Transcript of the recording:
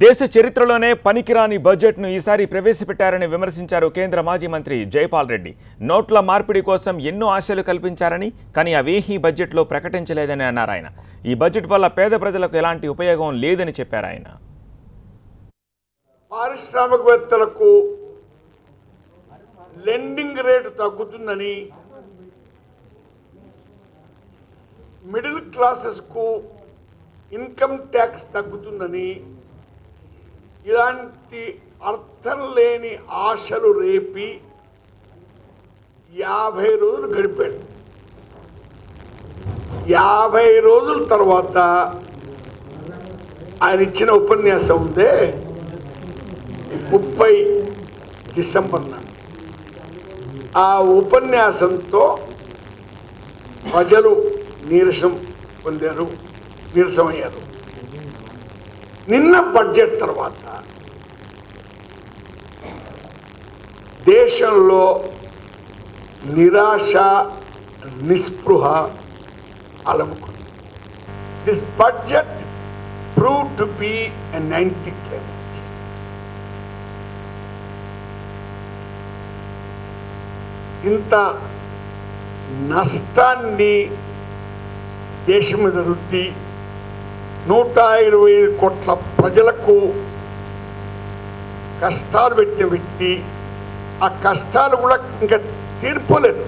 దేశ చరిత్రలోనే పనికిరాని బడ్జెట్ను ఈసారి ప్రవేశపెట్టారని విమర్శించారు కేంద్ర మాజీ మంత్రి జైపాల్ రెడ్డి. నోట్ల మార్పిడి కోసం ఎన్నో ఆశలు కల్పించారని, కానీ అవేహీ బడ్జెట్లో ప్రకటించలేదని అన్నారు ఆయన. ఈ బడ్జెట్ వల్ల పేద ప్రజలకు ఎలాంటి ఉపయోగం లేదని చెప్పారు ఆయన. పారిశ్రామికవేత్తలకు లెండింగ్ రేటు తగ్గుతుందని, మిడిల్ క్లాసెస్కు ఇన్కమ్ ట్యాక్స్ తగ్గుతుందని, ఇలాంటి అర్థం లేని ఆశలు రేపి 50 రోజులు గడిపాడు. 50 రోజుల తర్వాత ఆయన ఇచ్చిన ఉపన్యాసం ఉందే 30 డిసెంబర్ నాడు. ఆ ఉపన్యాసంతో ప్రజలు నీరసమయ్యారు. నిన్న బడ్జెట్ తర్వాత దేశంలో నిరాశ, నిస్పృహ అలముకుంది. This budget prove to be an anticlimax. ఇంత నష్టాన్ని దేశం మీద రుద్ది 125 కోట్ల ప్రజలకు కష్టాలు పెట్టిన వ్యక్తి, ఆ కష్టాలు కూడా ఇంకా తీర్పోలేదు.